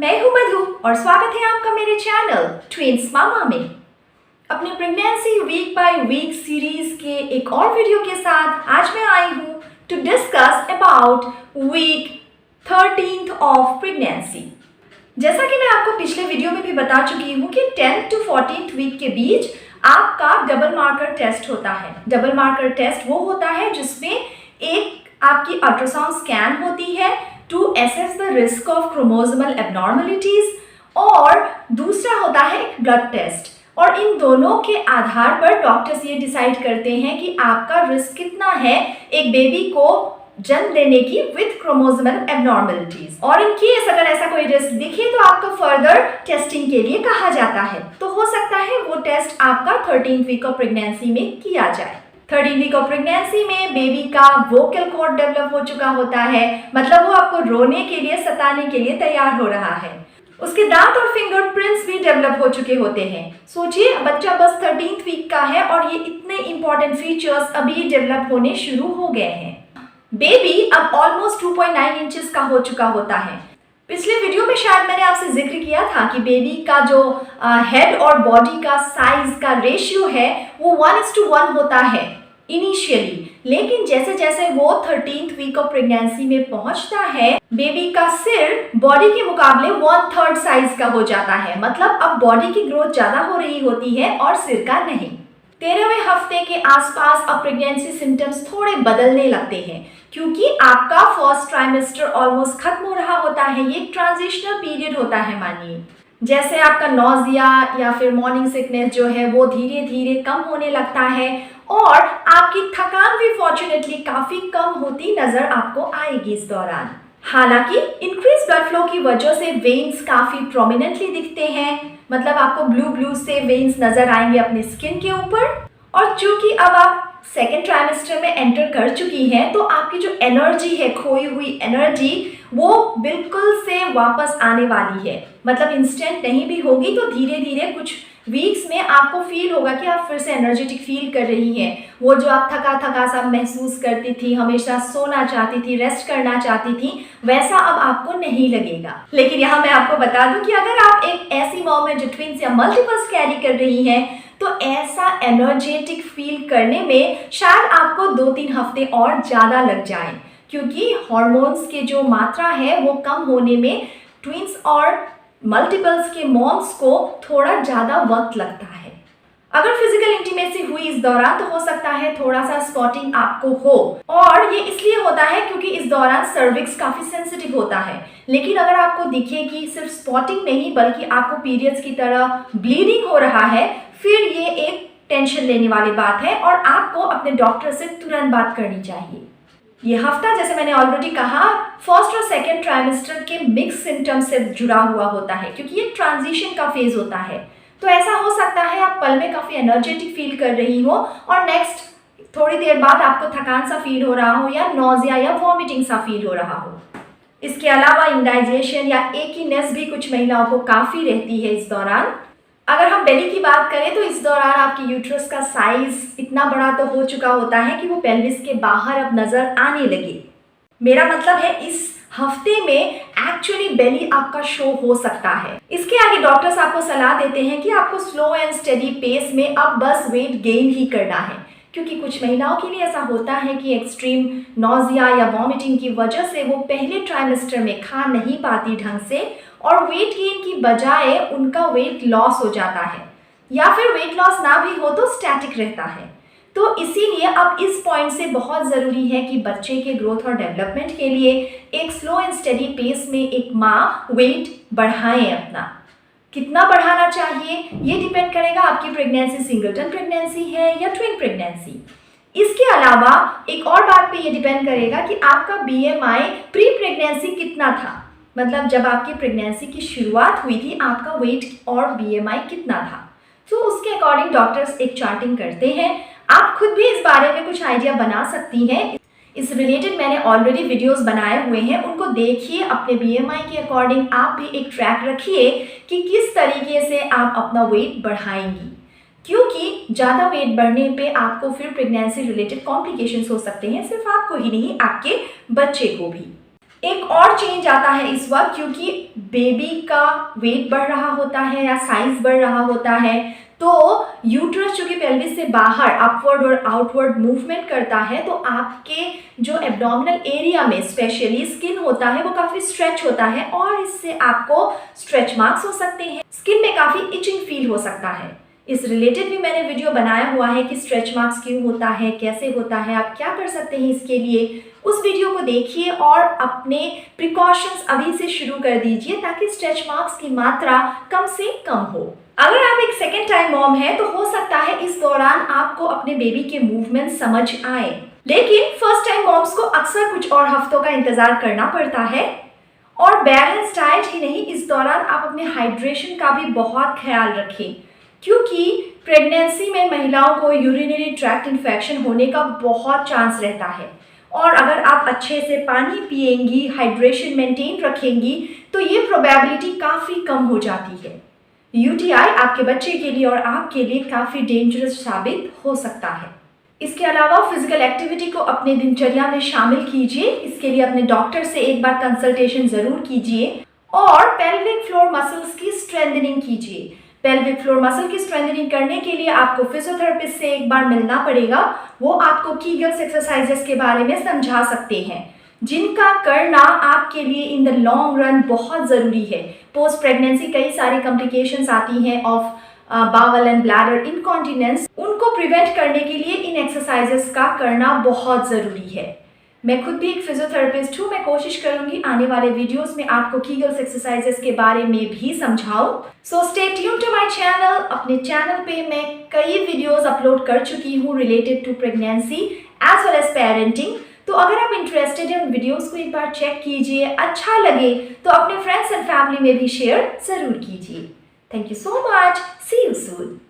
मैं हूं मधु और स्वागत है आपका मेरे चैनल ट्विंस मामा में। अपने pregnancy week by week series के एक और वीडियो के साथ आज मैं आई हूं to discuss about week 13th of pregnancy. जैसा कि मैं आपको पिछले वीडियो में भी बता चुकी हूं कि 10th to 14th वीक के बीच आपका डबल मार्कर टेस्ट होता है। डबल मार्कर टेस्ट वो होता है जिसमें एक आपकी अल्ट्रासाउंड स्कैन होती है to assess the risk of chromosomal abnormalities और दूसरा होता है ब्लड टेस्ट। और इन दोनों के आधार पर डॉक्टर्स ये डिसाइड करते हैं कि आपका रिस्क कितना है एक बेबी को जन्म देने की विद क्रोमोसोमल एबनॉर्मलिटीज। और इन केस अगर ऐसा कोई रिस्क दिखे तो आपको फर्दर टेस्टिंग के लिए कहा जाता है। तो हो सकता है वो टेस्ट आपका 13th वीक ऑफ प्रेगनेंसी में किया जाए। 13th वीक ऑफ प्रेगनेंसी में बेबी का वोकल कॉर्ड डेवलप हो चुका होता है, मतलब वो आपको रोने के लिए सताने के लिए तैयार हो रहा है। उसके दांत और फिंगरप्रिंट्स भी डेवलप हो चुके होते हैं। सोचिए बच्चा बस 13th वीक का है और ये इतने इंपॉर्टेंट फीचर्स अभी डेवलप होने शुरू हो गए हैं। बेबी अब ऑलमोस्ट 2.9 इंचेस का हो चुका होता है। पिछले वीडियो में शायद मैंने आपसे जिक्र किया था कि बेबी का जो हेड और बॉडी का साइज का रेशियो है वो 1:1 होता है इनिशियली, लेकिन जैसे जैसे वो 13th वीक ऑफ प्रेगनेंसी में पहुंचता है बेबी का सिर बॉडी के मुकाबले 1/3 साइज का हो जाता है। मतलब अब बॉडी की ग्रोथ ज्यादा हो रही होती है और सिर का नहीं। 13वें हफ्ते के आसपास अब प्रेगनेंसी सिम्टम्स थोड़े बदलने लगते हैं क्योंकि आपका फर्स्ट ट्राइमेस्टर ऑलमोस्ट खत्म हो रहा होता है। ये ट्रांजिशनल पीरियड होता है। मानिए जैसे आपका नॉजिया या फिर मॉर्निंग सिकनेस जो है वो धीरे धीरे कम होने लगता है और आपकी थकान भी फॉर्चुनेटली काफी कम होती नजर आपको आएगी इस दौरान। हालांकि इंक्रीज ब्लड फ्लो की वजह से वेन्स काफी प्रोमिनेंटली दिखते हैं, मतलब आपको ब्लू से वेन्स नजर आएंगे अपने स्किन के ऊपर। और चूंकि अब आप सेकेंड ट्राइमेस्टर में एंटर कर चुकी हैं तो आपकी जो एनर्जी है, खोई हुई एनर्जी, वो बिल्कुल से वापस आने वाली है। मतलब इंस्टेंट नहीं भी होगी तो धीरे धीरे कुछ वीक्स में आपको फील होगा कि आप फिर से एनर्जेटिक फील कर रही हैं। वो जो आप थका थका सा महसूस करती थी, हमेशा सोना चाहती थी, रेस्ट करना चाहती थी, वैसा अब आपको नहीं लगेगा। लेकिन यहाँ मैं आपको बता दूं कि अगर आप एक ऐसी मॉम है जो ट्विंस या मल्टीपल्स कैरी कर रही हैं तो ऐसा एनर्जेटिक फील करने में शायद आपको 2-3 हफ्ते और ज़्यादा लग जाए, क्योंकि हॉर्मोन्स के जो मात्रा है वो कम होने में ट्विंस और मल्टीपल्स के मॉम्स को थोड़ा ज़्यादा वक्त लगता है। अगर फिजिकल इंटीमेसी हुई इस दौरान तो हो सकता है थोड़ा सा स्पॉटिंग आपको हो, और ये इसलिए होता है क्योंकि इस दौरान सर्विक्स काफी सेंसिटिव होता है। लेकिन अगर आपको दिखे कि सिर्फ स्पॉटिंग नहीं बल्कि आपको पीरियड्स की तरह ब्लीडिंग हो रहा है, फिर ये एक टेंशन लेने वाली बात है और आपको अपने डॉक्टर से तुरंत बात करनी चाहिए। ये हफ्ता जैसे मैंने ऑलरेडी कहा फर्स्ट और सेकेंड ट्राइमेस्टर के मिक्स सिम्टम्स से जुड़ा हुआ होता है, क्योंकि ये ट्रांजिशन का फेज होता है। तो ऐसा हो सकता है आप पल में काफी एनर्जेटिक फील कर रही हो और नेक्स्ट थोड़ी देर बाद आपको थकान सा फील हो रहा हो या नॉजिया या वॉमिटिंग सा फील हो रहा हो। इसके अलावा इंडाइजेशन या एकीनेस भी कुछ महिलाओं को काफी रहती है इस दौरान। अगर हम बेली की बात करें तो इस दौरान आपकी यूट्रस का साइज इतना बड़ा तो हो चुका होता है कि वो पेल्विस के बाहर अब नजर आने लगे। मेरा मतलब है इस हफ्ते में एक्चुअली बेली आपका शो हो सकता है। इसके आगे डॉक्टर्स आपको सलाह देते हैं कि आपको स्लो एंड स्टेडी पेस में अब बस वेट गेन ही करना है, क्योंकि कुछ महिलाओं के लिए ऐसा होता है कि एक्सट्रीम नॉजिया या वॉमिटिंग की वजह से वो पहले ट्राइमेस्टर में खा नहीं पाती ढंग से और वेट गेन की बजाय उनका वेट लॉस हो जाता है, या फिर वेट लॉस ना भी हो तो स्टैटिक रहता है। तो इसीलिए अब इस पॉइंट से बहुत ज़रूरी है कि बच्चे के ग्रोथ और डेवलपमेंट के लिए एक स्लो एंड स्टेडी पेस में एक माँ वेट बढ़ाएं अपना। कितना बढ़ाना चाहिए ये डिपेंड करेगा आपकी प्रेगनेंसी सिंगलटन प्रेगनेंसी है या ट्विन प्रेगनेंसी। इसके अलावा एक और बात पे ये डिपेंड करेगा कि आपका BMI प्री प्रेगनेंसी कितना था, मतलब जब आपकी प्रेगनेंसी की शुरुआत हुई थी आपका वेट और BMI कितना था। तो उसके अकॉर्डिंग डॉक्टर्स एक चार्टिंग करते हैं। आप खुद भी इस बारे में कुछ आइडिया बना सकती हैं। इस रिलेटेड मैंने ऑलरेडी वीडियोस बनाए हुए हैं, उनको देखिए। अपने BMI के अकॉर्डिंग आप भी एक ट्रैक रखिए कि किस तरीके से आप अपना वेट बढ़ाएंगी, क्योंकि ज़्यादा वेट बढ़ने पे आपको फिर प्रेगनेंसी रिलेटेड कॉम्प्लिकेशंस हो सकते हैं, सिर्फ आपको ही नहीं आपके बच्चे को भी। एक और चेंज आता है इस वक्त, क्योंकि बेबी का वेट बढ़ रहा होता है या साइज बढ़ रहा होता है, तो यूट्रस जो कि पेल्विस से बाहर अपवर्ड और आउटवर्ड मूवमेंट करता है, तो आपके जो एब्डोमिनल एरिया में स्पेशली स्किन होता है वो काफ़ी स्ट्रेच होता है और इससे आपको स्ट्रेच मार्क्स हो सकते हैं। स्किन में काफ़ी इचिंग फील हो सकता है। इस रिलेटेड भी मैंने वीडियो बनाया हुआ है कि स्ट्रेच मार्क्स क्यों होता है, कैसे होता है, आप क्या कर सकते हैं इसके लिए। उस वीडियो को देखिए और अपने प्रिकॉशंस अभी से शुरू कर दीजिए ताकि स्ट्रेच मार्क्स की मात्रा कम से कम हो। अगर आप एक सेकेंड टाइम मॉम है तो हो सकता है इस दौरान आपको अपने बेबी के मूवमेंट समझ आए, लेकिन फर्स्ट टाइम मॉम्स को अक्सर कुछ और हफ्तों का इंतजार करना पड़ता है। और बैलेंस डाइट ही नहीं, इस दौरान आप अपने हाइड्रेशन का भी बहुत ख्याल रखें, क्योंकि प्रेगनेंसी में महिलाओं को यूरिनरी ट्रैक्ट इन्फेक्शन होने का बहुत चांस रहता है। और अगर आप अच्छे से पानी पिएंगी, हाइड्रेशन मेंटेन रखेंगी, तो ये प्रोबेबिलिटी काफ़ी कम हो जाती है। यूटीआई आपके बच्चे के लिए और आपके लिए काफ़ी डेंजरस साबित हो सकता है। इसके अलावा फिजिकल एक्टिविटी को अपने दिनचर्या में शामिल कीजिए। इसके लिए अपने डॉक्टर से एक बार कंसल्टेशन ज़रूर कीजिए और पेल्विक फ्लोर मसल्स की स्ट्रेंथनिंग कीजिए। पेल्विक फ्लोर मसल की स्ट्रेंथनिंग करने के लिए आपको फिजियोथेरेपिस्ट से एक बार मिलना पड़ेगा। वो आपको कीगल्स एक्सरसाइजेस के बारे में समझा सकते हैं, जिनका करना आपके लिए इन द लॉन्ग रन बहुत ज़रूरी है। पोस्ट प्रेगनेंसी कई सारी कॉम्प्लिकेशंस आती हैं of bowel and bladder incontinence, उनको प्रिवेंट करने के लिए इन एक्सरसाइजेस का करना बहुत ज़रूरी है। मैं खुद भी एक फिजियोथेरेपिस्ट हूँ। मैं कोशिश करूंगी आने वाले वीडियोस में आपको कीगल्स एक्सरसाइजेस के बारे में भी समझाऊं। So stay tune to my channel. अपने चैनल पे मैं कई वीडियोस अपलोड कर चुकी हूँ related to pregnancy as well as parenting. तो अगर आप इंटरेस्टेड हैं उन वीडियोस को एक बार चेक कीजिए, अच्छा लगे तो अपने फ्रेंड्स एंड फैमिली में भी शेयर ज़रूर कीजिए। Thank you so much. See you soon.